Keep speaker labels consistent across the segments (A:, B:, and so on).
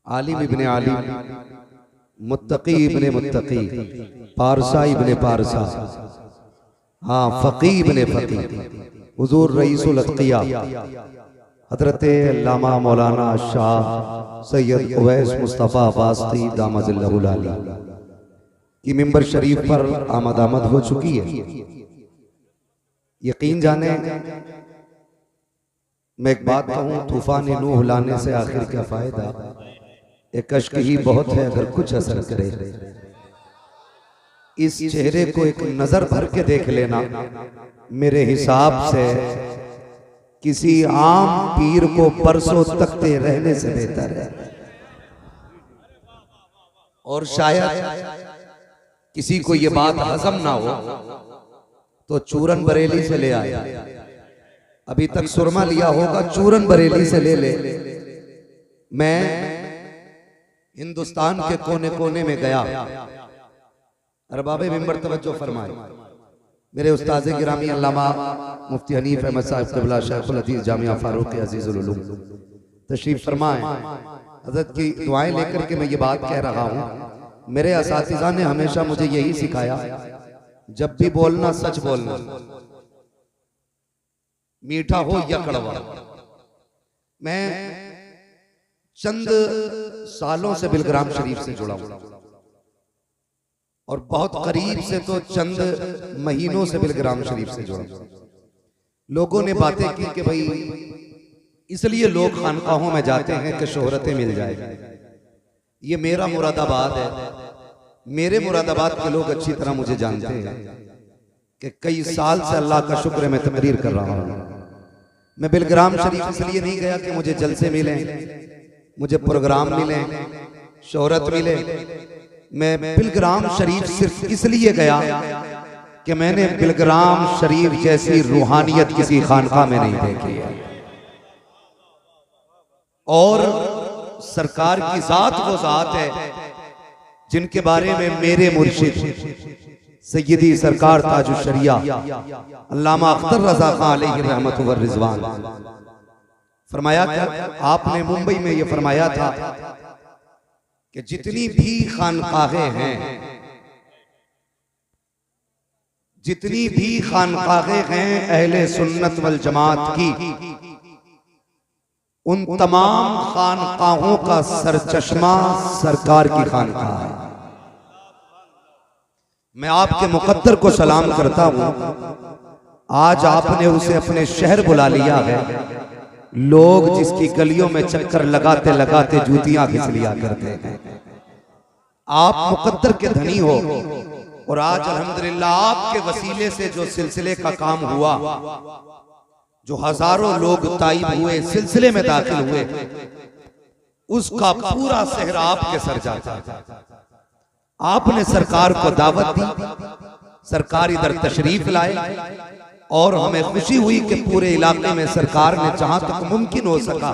A: आलिम इब्ने आलिम, मुत्तकी इब्ने मुत्तकी, पारसा इब्ने पारसा, हाँ फ़क़ी इब्ने फ़क़ी, हुज़ूर रईसुल अत्क़िया हज़रत अल्लामा मौलाना शाह सैयद उवैस मुस्तफ़ा वास्ती दामजिल्लहुल आली की मिंबर शरीफ पर आमद हो चुकी है। यकीन जाने मैं एक बात कहूँ, तूफान नूह लाने से आखिर क्या फायदा, एक अश्क ही बहुत है अगर कुछ असर करे। इस चेहरे को एक नजर भर के देख लेना, मेरे हिसाब से किसी आम पीर को परसों तकते रहने से बेहतर है। और शायद किसी को ये बात हजम ना हो तो चूरन बरेली से ले आए, अभी तक सुरमा लिया होगा, चूरन बरेली से ले ले। मैं हिंदुस्तान के कोने कोने में गया, अरबाबे मिंबर तवज्जो फरमाए, मेरे उस्ताद गिरामी अल्लामा मुफ्ती हनीफ अहमद साहब क़िबला शेखुल हदीस जामिया फारूक अजीजुल उलूम तशरीफ फरमाए। हज़रत की दुआएं लेकर के मैं ये बात कह रहा हूँ, मेरे असातिज़ा ने हमेशा मुझे यही सिखाया, जब भी बोलना सच बोलना, मीठा हो या कड़वा। मैं चंद सालों से बिलग्राम शरीफ से जुड़ा हूं और बहुत करीब से तो चंद महीनों से बिलग्राम शरीफ से जुड़ा हूं। लोगों ने बातें की कि भाई इसलिए लोग खानकाहों में जाते हैं कि शोहरतें मिल जाए। ये मेरा मुरादाबाद है, मेरे मुरादाबाद के लोग अच्छी तरह मुझे जानते हैं कि कई साल से अल्लाह का शुक्र है मैं तकरीर कर रहा हूं। मैं बिलग्राम शरीफ इसलिए नहीं गया कि मुझे जलसे मिले, मुझे प्रोग्राम मिले, शोहरत मिले। मैं बिलग्राम शरीफ सिर्फ इसलिए गया कि मैंने बिलग्राम शरीफ जैसी रूहानियत किसी खानका में नहीं देखी है। और सरकार की जात वो जात है जिनके बारे में मेरे मुर्शिद सैयदी सरकार ताजुश शरिया अल्लामा अख्तर रजा खान अलैहि रहमत व रिजवान फरमाया था, आपने मुंबई में ये फरमाया था कि जितनी भी खानकाहें हैं, जितनी भी खानकाहें हैं अहले सुन्नत वल जमात की, उन तमाम खानकाहों का सरचश्मा सरकार की खानकाह है। मैं आपके मुकद्दर को सलाम करता हूं, आज आपने उसे अपने शहर बुला लिया है। लोग जिसकी गलियों में चक्कर लगाते लगाते जूतियां घिस लिया करते हैं। आप मुकद्दर के धनी हो और आज अल्हम्दुलिल्लाह आपके वसीले से जो सिलसिले का काम हुआ, जो हजारों लोग ताइब हुए, सिलसिले में दाखिल हुए, उसका पूरा सेहरा आपके सर जाता। आपने सरकार को दावत दी, सरकार इधर तशरीफ लाए और हमें खुशी हुई कि पूरे इलाके में सरकार ने जहां तक मुमकिन हो सका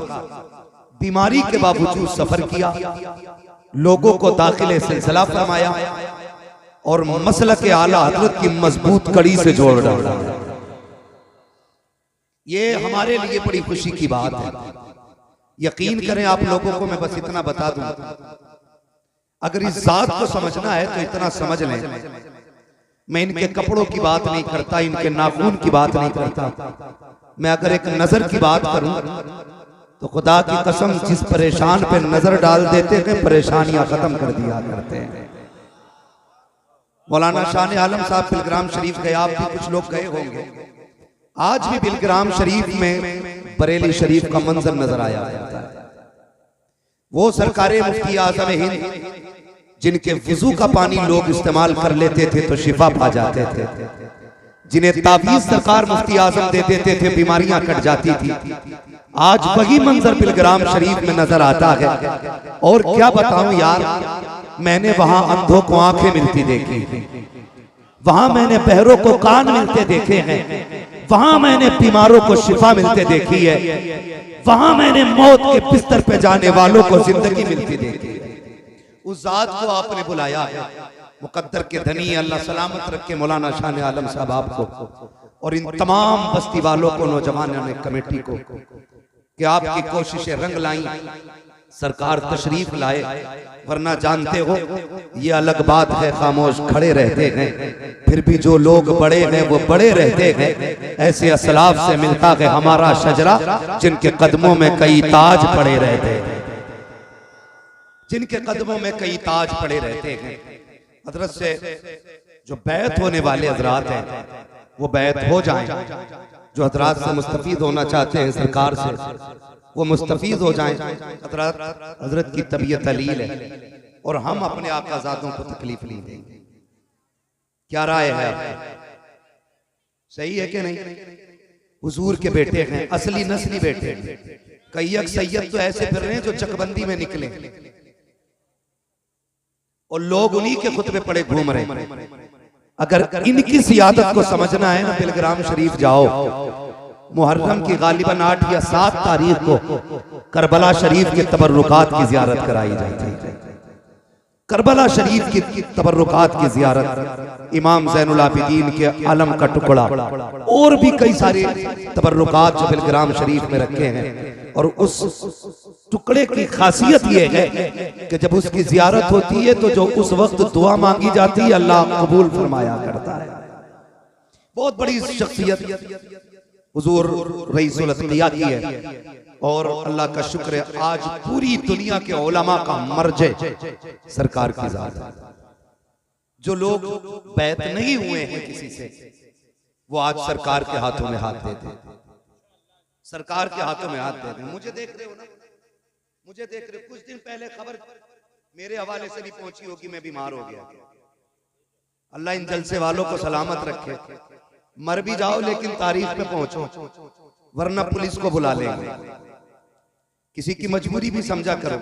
A: बीमारी के बावजूद सफर किया, लोगों को दाखिले सिलसिला फरमाया और मसलक आला हज़रत की मजबूत कड़ी से जोड़ डाला। ये हमारे लिए बड़ी खुशी की बात है। यकीन करें आप लोगों को मैं बस इतना बता दूं, अगर इस जात को समझना है तो इतना समझ लें। मैं इनके कपड़ों की बात नहीं करता, इनके नाखून की बात नहीं करता। मैं अगर एक नजर की बात करूं तो खुदा की कसम जिस परेशान पे नजर डाल देते हैं परेशानियां खत्म कर दिया करते हैं। मौलाना शाह आलम साहब बिलग्राम शरीफ गए, आप भी कुछ लोग गए होंगे। आज भी बिलग्राम शरीफ में बरेली शरीफ का मंजर नजर आया जाता है। वो सरकारे मुफ्ती आज़म हिंद जिनके वुजू का पानी लोग इस्तेमाल कर लेते थे तो शिफा पा जाते थे, जिन्हें ताबीज सरकार मुफ्ती आज़म दे देते थे बीमारियां कट जाती थी, आज वही मंजर बिलग्राम शरीफ में नजर आता है। और क्या बताऊं यार, मैंने वहां अंधों को आंखें मिलती देखी, वहां मैंने बहरों को कान मिलते देखे हैं, वहां मैंने बीमारों को शिफा मिलते देखी है, वहां मैंने मौत के बिस्तर पे जाने वालों को जिंदगी मिलती देखी है। उस जात को आपने बुलाया है, मुकद्दर के धनी अल्लाह सलामत रखे मौलाना शाह आलम साहब आपको और इन तमाम बस्ती वालों को, नौजवानों ने कमेटी को, कि आपकी कोशिशें रंग लाई सरकार तशरीफ लाए, वरना जानते हो ये अलग बात है, खामोश खड़े रहते हैं, फिर भी जो लोग बड़े हैं वो बड़े रहते हैं। ऐसे असलाफ से मिलता है हमारा शजरा, जिनके कदमों में कई ताज पड़े रहते हैं, जिनके कदमों में कई ताज पड़े रहते हैं। हजरत से जो बैत होने वाले हजरात हैं वो बैत हो जाएं, जो हजरात से मुस्तफीद होना चाहते हैं सरकार से वो मुस्तफीद हो जाएं। हजरत की तबीयत अलील है और हम अपने आकाजादों को तकलीफ नहीं देंगे। क्या राय है आपकी? सही है कि नहीं? हुजूर के बेटे हैं, असली नस्ली बेटे हैं। कई सैयद तो ऐसे फिर रहे हैं जो चकबंदी में निकले और लोग उन्हीं के खुतबे पड़े घूम रहे हैं। अगर इनकी सियादत को समझना है ना, बिलग्राम शरीफ जाओ। मुहर्रम की गालिबन 8 या 7 तारीख को करबला शरीफ के तबर्रुकात की जियारत कराई जाती है। करबला शरीफ की तबर्रुकात की जियारत, इमाम ज़ैनुल आबिदीन के आलम का टुकड़ा और भी कई सारे तबर्रुकात जो बिलग्राम शरीफ में रखे हैं। और उस टुकड़े की खासियत यह है कि जब उसकी जियारत होती है तो जो उस वक्त दुआ मांगी जाती है अल्लाह कबूल फरमाया करता है। बहुत बड़ी शख्सियत हुजूर रईसुल अत्किया की है और अल्लाह का शुक्र है आज पूरी दुनिया के उलमा का मर्जे सरकार की जात है। जो लोग बैत नहीं हुए हैं किसी से, वो आज सरकार के हाथों में हाथ देते हैं, सरकार के हाथों में हाथ देते हैं। मुझे देख रहे हो ना, मुझे देख रहे हो। कुछ दिन पहले खबर मेरे हवाले से भी पहुंची होगी, मैं बीमार हो गया। अल्लाह इन जलसे वालों को सलामत रखे। मर भी जाओ लेकिन तारीख पे पहुंचो, वरना पुलिस को बुला लेंगे। किसी की मजबूरी भी समझा करो।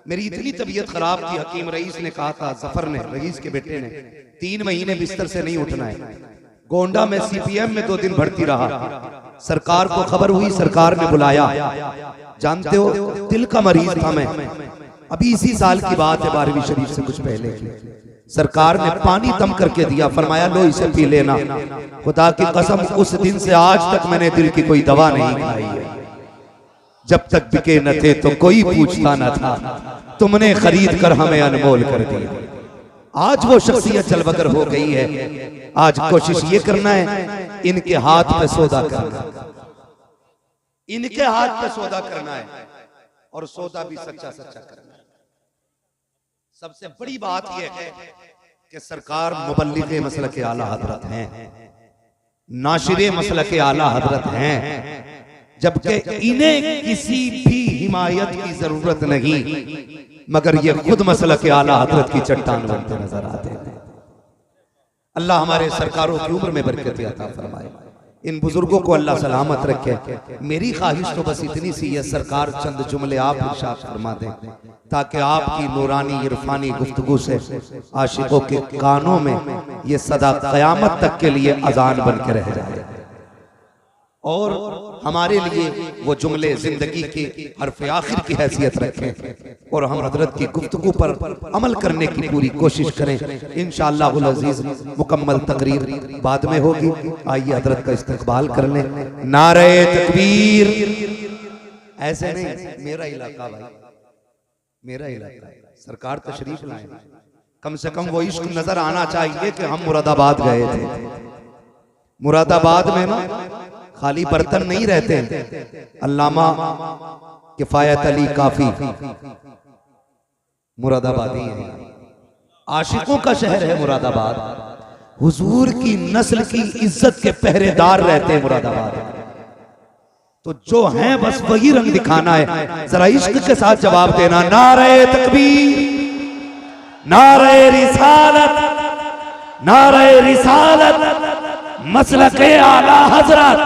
A: मेरी इतनी तबीयत खराब थी, हकीम रईस ने कहा था, जफर ने, रईस के बेटे ने, 3 महीने बिस्तर से नहीं उठना है। गोंडा में सीपीएम में 2 दिन भर्ती रहा। सरकार को खबर हुई, सरकार ने बुलाया। जानते हो दिल का मरीज था मैं। अभी इसी साल की बात है, 12वीं शरीफ से कुछ पहले की। सरकार ने पानी दम करके दिया, फरमाया लो इसे पी लेना। खुदा की कसम उस दिन से आज तक मैंने दिल की कोई दवा नहीं खाई है। जब तक बिके न थे तो कोई पूछता न था, तुमने खरीद कर हमें अनमोल कर दिया। आज वो शख्सियत चलबगर हो गई है। आज कोशिश ये करना है इनके हाथ पे सौदा करना, इनके हाथ पे सौदा करना है और सौदा भी सच्चा सच्चा करना है। सबसे बड़ी बात यह है कि सरकार मुबल्लिग़े मसलक आला हजरत हैं, नाशिरे मसलक आला हजरत हैं, जबकि इन्हें किसी भी हिमायत की जरूरत नहीं, मगर ये खुद मसलक आला हजरत की चट्टान बनते नजर आते हैं। अल्लाह हमारे सरकारों की उम्र में बरकत अता फरमाए, इन बुजुर्गों को अल्लाह सलामत रखे। मेरी ख्वाहिश तो बस इतनी सी है, सरकार चंद जुमले आप इरशाद फरमा दें ताकि आपकी नूरानी इरफानी गुफ्तगू से आशिकों के कानों में ये सदा क़यामत तक के लिए अजान बन के रह जाए और हमारे लिए वो जुमले जिंदगी के हर्फ आखिर की हैसियत रखें और हम हजरत की गुफ्तगू पर अमल करने की पूरी कोशिश करें। इंशाअल्लाहुल अज़ीज़ मुकम्मल तकरीर बाद में होगी। आइए हजरत का इस्तकबाल कर लें। नारे तकबीर। ऐसे नहीं, मेरा इलाका भाई, मेरा इलाका, सरकार तशरीफ लाए, कम से कम वो इश्क नजर आना चाहिए कि हम मुरादाबाद गए थे। मुरादाबाद में ना खाली बर्तन नहीं रहते। अल्लामा किफायत अली काफी मुरादाबादी है, आशिकों का शहर है मुरादाबाद। हुजूर की नस्ल की इज्जत के पहरेदार रहते हैं मुरादाबाद। तो जो हैं बस वही रंग दिखाना है, जरा इश्क के साथ जवाब देना। नारे तकबीर, नारे रिसालत, नारे रिसालत, मसलके आला हजरत,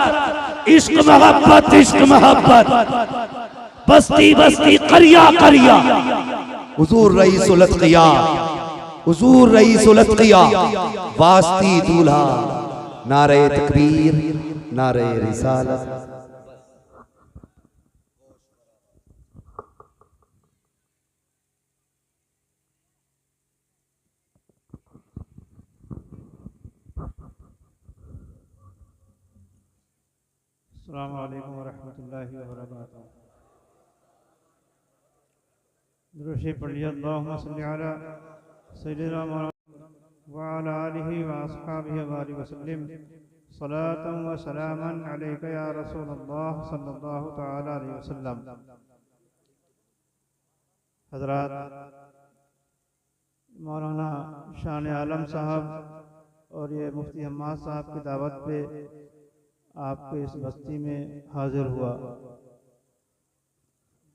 A: इश्क मोहब्बत, इश्क मोहब्बत, बस्ती बस्ती करिया करिया, हुजूर रईसुल अत्किया, हुजूर रईसुल अत्किया, वास्ती दूल्हा। नारे तकबीर, नारे रिसालत।
B: अस्सलामु अलैकुम वरहमतुल्लाहि वबरकातुहू। दुरूद पढ़िए अल्लाहुम्मा सल्लि अला सय्यिदिना मुहम्मद व अला आलिहि व अस्हाबिहि व बारिक वसल्लिम सलातन व सलामन अलैका या रसूलल्लाह सल्लल्लाहु तआला अलैहि वसल्लम। हज़रात, मौलाना शान आलम साहब और ये मुफ्ती हम्माद साहब की दावत पे आपके इस बस्ती में हाजिर हुआ।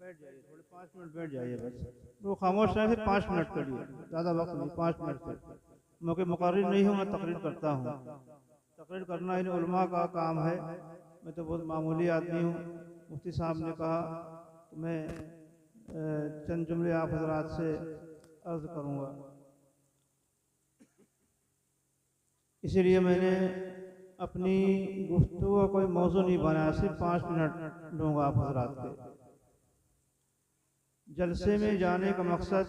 B: बैठ जाइए, थोड़े 5 मिनट बैठ जाइए बस। वो खामोश रहे, फिर 5 मिनट के लिए, ज़्यादा वक्त नहीं, 5 मिनट से। मैं मुकर्रिर नहीं हूँ, मैं तकरीर करता हूँ। तकरीर करना इन उलमा का काम है, मैं तो बहुत मामूली आदमी हूँ। मुफ्ती साहब ने कहा तो मैं चंद जुमले आप हज़रात से अर्ज़ करूँगा। इसीलिए मैंने अपनी गुफ्तगू का कोई मौजू नहीं बनाया, सिर्फ 5 मिनट लूँगा आप हज़रात के। जलसे में जाने का मकसद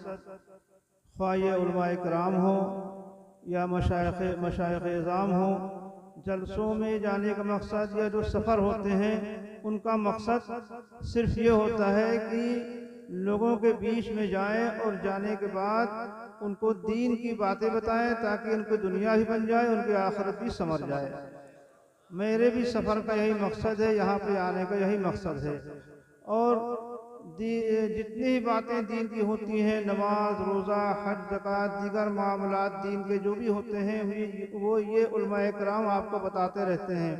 B: ख्वाह ये उलमाए किराम हो या मशाइख़ इज़ाम हो, जलसों में जाने का मकसद या जो सफ़र होते हैं उनका मकसद सिर्फ ये होता है कि लोगों के बीच में जाएं और जाने के बाद उनको दीन की बातें बताएं ताकि उनकी दुनिया भी बन जाए, उनकी आखिरत भी संवर जाए। मेरे भी सफ़र का यही मकसद है, यहाँ पे आने का यही मकसद है। और जितनी बातें दीन की होती हैं, नमाज, रोज़ा, हज, ज़कात, दीगर मामलात दीन के जो भी होते हैं वो ये उलमाए किराम आपको बताते रहते हैं।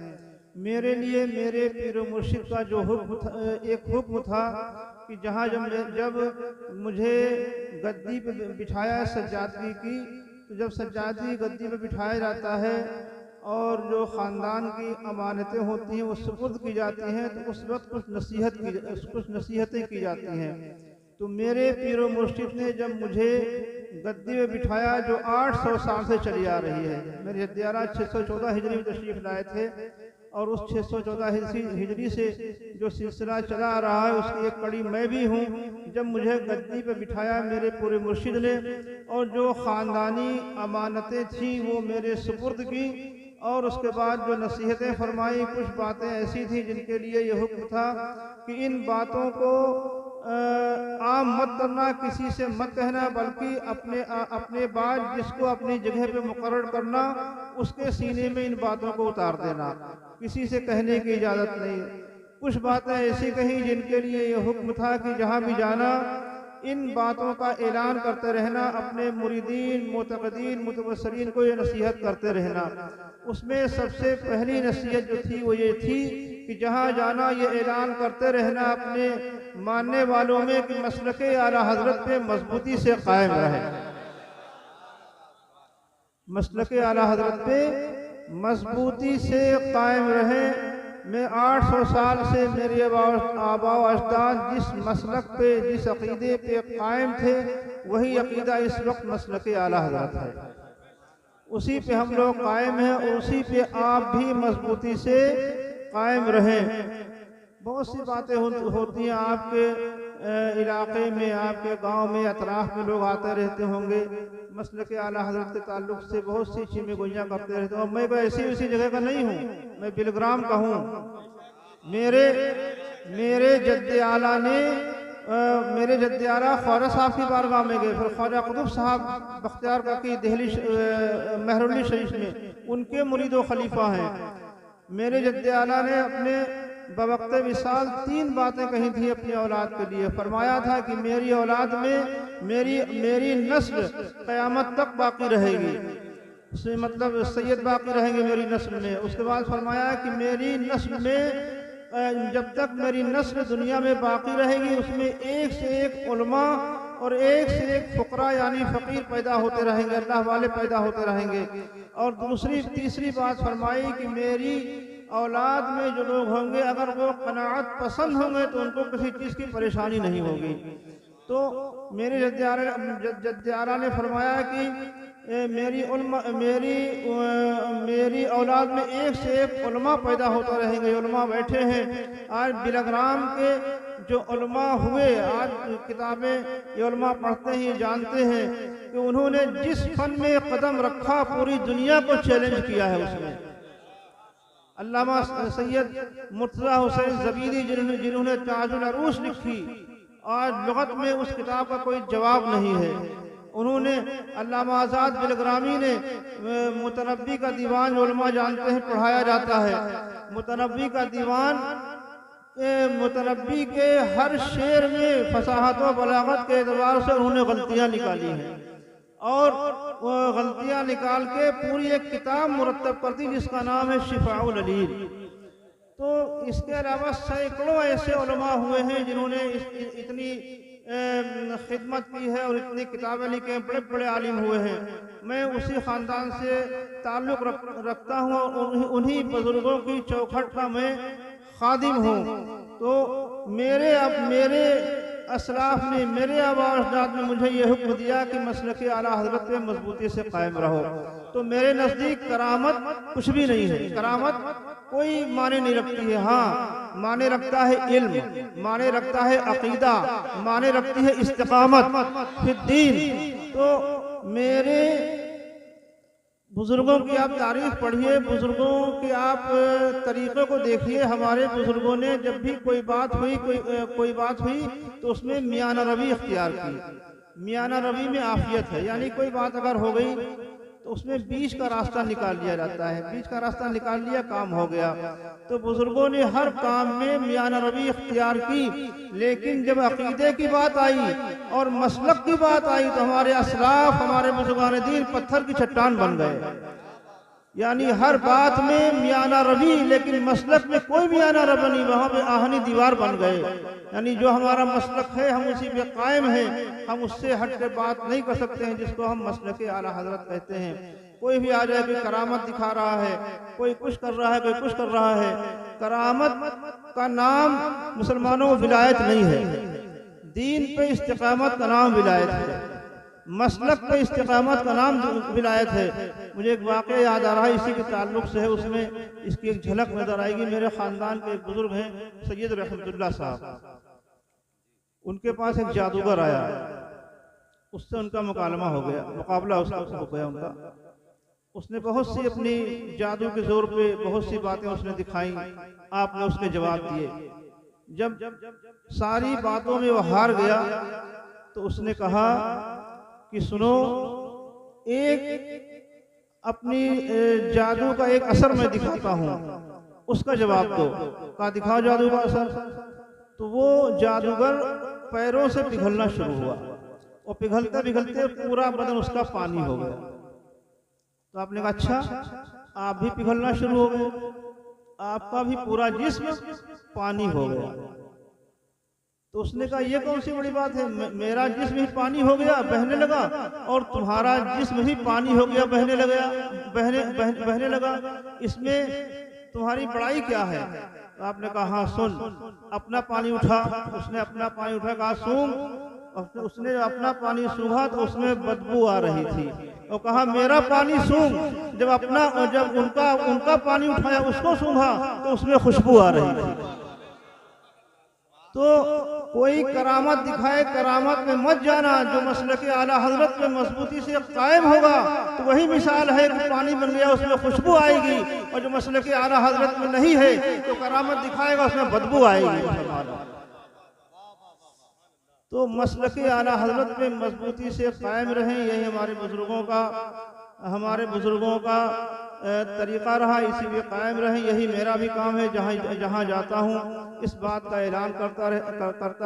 B: मेरे लिए मेरे पीर मुर्शिद का जो एक हुक्म था कि जहाँ जब मुझे गद्दी पे बिठाया सज्जादगी की, तो जब सज्जादगी गद्दी पे बिठाया जाता है और जो ख़ानदान की अमानतें होती हैं वो सुपुर्द की जाती हैं, तो उस वक्त कुछ नसीहतें की जाती हैं। तो मेरे पीर मुर्शिद ने जब मुझे गद्दी में बिठाया जो 800 साल से चली आ रही है, मेरे जद्दियारा 614 हिजरी में तशरीफ़ लाए थे और उस 614 हिजरी से जो सिलसिला चला आ रहा है उसकी एक कड़ी मैं भी हूँ। जब मुझे गद्दी पे बिठाया मेरे पूरे मुर्शिद ने और जो ख़ानदानी अमानतें थीं वो मेरे सुपुर्द की और उसके बाद जो नसीहतें फरमाई, कुछ बातें ऐसी थी जिनके लिए ये हुक्म था कि इन बातों को आम मत करना, किसी से मत कहना, बल्कि अपने बाद जिसको अपनी जगह पे मुकर्रर करना उसके सीने में इन बातों को उतार देना, किसी से कहने की इजाज़त नहीं। कुछ बातें ऐसी कही जिनके लिए ये हुक्म था कि जहाँ भी जाना इन बातों का ऐलान करते रहना, अपने मुरीदीन, मुतक़दीन, मुतबस्सिरीन को ये नसीहत करते रहना। उसमें सबसे पहली नसीहत जो थी वो ये थी कि जहाँ जाना ये ऐलान करते रहना अपने मानने वालों में कि मसलके आला हज़रत पे मजबूती से कायम रहे, मसलके आला हज़रत पे मजबूती से कायम रहे। मैं 800 साल से मेरे आबा अजदाद जिस मसलक पे, जिस अक़ीदे पे कायम थे, वही अक़ीदा इस वक्त मसलके आला हज़रत है। उसी पे हम लोग कायम हैं और उसी पे आप भी मजबूती से कायम रहें। बहुत सी बातें होती हैं आपके इलाके में, आपके गांव में, अतराफ में लोग आते रहते होंगे, मसलके आला हज़रत के ताल्लुक से बहुत सी चीज़ें गोइयाँ करते रहते हैं। और मैं कोई ऐसी जगह का नहीं हूँ, मैं बिलग्राम का हूँ। मेरे जद्दे आला ने मेरे जद्दे आला ख्वाजा साहब की बारगाह में गए, फिर ख्वाजा कुतुब साहब बख्तियार का की दिल्ली महरुल्ली शरीफ में उनके मुरीद व खलीफा हैं। मेरे जद्दे आला ने अपने बवक्ते विसाल 3 बातें कही थी अपनी औलाद के लिए। फरमाया था कि मेरी औलाद में मेरी नस्ल क़यामत तक बाकी रहेगी, उसमें मतलब सैयद बाकी रहेंगे मेरी नस्ल में। उसके बाद फरमाया कि मेरी नस्ल में जब तक मेरी नस्ल दुनिया में बाकी रहेगी उसमें एक से एक उलमा और एक से एक फुकरा यानी फ़कीर पैदा होते रहेंगे, अल्लाह वाले पैदा होते रहेंगे। और तीसरी बात फरमाई कि मेरी औलाद में जो लोग होंगे अगर वो क़नाअत पसंद होंगे तो उनको किसी चीज़ की परेशानी नहीं होगी। तो मेरे जद्दियारा ने फरमाया कि मेरी औलाद में एक से एक उलमा पैदा होते रहेंगे। उलमा बैठे हैं आज बिलग्राम के जो उलमा हुए, आज किताबें ये उलमा पढ़ते हैं, जानते हैं कि उन्होंने जिस फन में कदम रखा पूरी दुनिया को चैलेंज किया है। उसमें अल्लामा सैयद मुर्तज़ा हुसैन ज़बीदी जिन्होंने ताजुल अरूस लिखी आज लुगत में उस किताब का कोई जवाब नहीं है। उन्होंने अल्लामा आज़ाद बिलग्रामी ने मुतनब्बी का दीवान उलमा जानते हैं पढ़ाया जाता है। मुतनब्बी का दीवान मुतनब्बी के हर शेर में फसाहत व बलागत के एतबार से उन्होंने गलतियाँ निकाली हैं और वो गलतियाँ निकाल के पूरी एक किताब मुरत्तब कर दी जिसका नाम है शिफाउल अलील। तो इसके अलावा सैकड़ों ऐसे उलमा हुए हैं जिन्होंने इतनी खिदमत की है और इतनी किताबें लिखी हैं, बड़े बड़े आलिम हुए हैं। मैं उसी ख़ानदान से ताल्लुक़ रखता हूँ और उन्हीं बुज़ुर्गों की चौखट का मैं खादिम हूँ। तो मेरे असलाफ ने, मेरे आबाद ने मुझे ये हुक्म दिया कि मसलक आला हज़रत में मजबूती से कायम रहो। तो मेरे नज़दीक करामत कुछ भी नहीं है, करामत कोई माने नहीं रखती है। हाँ, माने रखता है इल्म, माने रखता है अकीदा, माने रखती है इस्तिकामत फिद्दीन। तो मेरे बुजुर्गों की आप तारीफ पढ़िए, बुजुर्गों के आप तरीक़ों को देखिए। हमारे बुजुर्गों ने जब भी कोई बात हुई तो उसमें मियाना रवी इख्तियार की। मियाना रवी में आफियत है, यानी कोई बात अगर हो गई तो उसमें बीच का रास्ता निकाल लिया जाता है। बीच का रास्ता निकाल लिया, काम हो गया। तो बुजुर्गों ने हर काम में मियाना रवी इख्तियार की, लेकिन जब अकीदे की बात आई और मसलक की बात आई तो हमारे असलाफ, हमारे बुजुर्गान दीन पत्थर की चट्टान बन गए। यानी हर बात में मियाना रवी, लेकिन मसलक में कोई मियाना रवी नहीं, वहाँ पे आहनी दीवार बन गए। यानी जो हमारा मसलक है हम उसी पे कायम है, हम उससे हट के बात नहीं कर सकते हैं, जिसको हम मसलक आला हजरत कहते हैं। कोई भी आ जाए, कोई करामत दिखा रहा है, कोई कुछ कर रहा है, कोई कुछ कर रहा है। करामत का नाम मुसलमानों को विलायत नहीं है, दीन पे इस्तिकामत का नाम विलायत है, मसलक पे इस्तिकामत का नाम विलायत है। मुझे एक वाक़या याद आ रहा है, इसी के ताल्लुक से है, उसमें इसकी एक झलक नजर आएगी। मेरे ख़ानदान के एक बुजुर्ग हैं सैयद रहमतुल्लाह साहब, उनके पास एक जादूगर आया, उससे उनका मुकाबला हो गया उनका। उसने बहुत सी अपनी जादू के जोर पे बहुत सी बातें उसने दिखाई, आपने उसके जवाब दिए। जब सारी बातों में वो हार गया तो उसने कहा कि सुनो, एक अपनी जादू का एक असर मैं दिखाता हूँ, उसका जवाब दो। कहा दिखाओ जादू का असर। तो वो जादूगर पैरों से पिघलना शुरू हुआ और पिघलते पिघलते पूरा बदन उसका पानी हो गया। तो आपने कहा अच्छा, आप भी पिघलना शुरू हो गए, आपका भी पूरा जिस्म पानी हो गया। तो उसने कहा ये कौन सी बड़ी बात है, मेरा जिस्म ही पानी हो गया, बहने लगा, और तुम्हारा जिस्म भी पानी हो गया, बहने लगा, इसमें तुम्हारी बड़ाई क्या है? तो आपने कहा हाँ सुन, अपना पानी उठा। उसने अपना पानी उठा, कहा सूंघ। उसने अपना पानी सूंघा तो उसमें बदबू आ रही थी, और कहा मेरा पानी सूंघ। जब उनका पानी उठाया, उसको सूंघा तो उसमें खुशबू आ रही थी। तो कोई करामत दिखाए, करामत में मत जाना। जो मसलक आला हजरत में मजबूती से कायम होगा तो वही मिसाल है कि पानी बन गया, उसमें खुशबू आएगी। और जो मसलक आला हजरत में नहीं है तो करामत दिखाएगा, उसमें बदबू आएगी। तो मसलक आला हजरत में मजबूती से कायम रहें, यही हमारे बुजुर्गों का तरीक़ा रहा, इसी पे कायम रहें। यही मेरा भी काम है, जहाँ जाता हूँ इस बात का ऐलान करता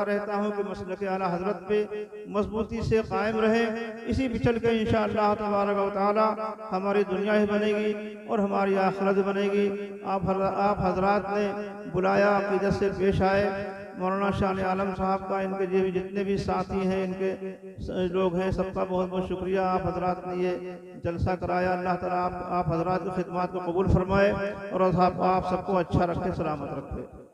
B: रहता हूँ कि मसलक आला हजरत पे मजबूती से कायम रहे। इसी पे चल के इंशाअल्लाह तबारक व तआला हमारी दुनिया ही बनेगी और हमारी आखिरत बनेगी। आप हजरात ने बुलाया, अक़ीदत से पेश आए। मौलाना शान आलम साहब का, इनके जितने भी साथी हैं, इनके लोग हैं, सबका बहुत बहुत शुक्रिया। आप हजरात ने ये जलसा कराया। अल्लाह ताला आप हजरात की खिदमत को कबूल फरमाए और आप सबको अच्छा रखे, सलामत रखे।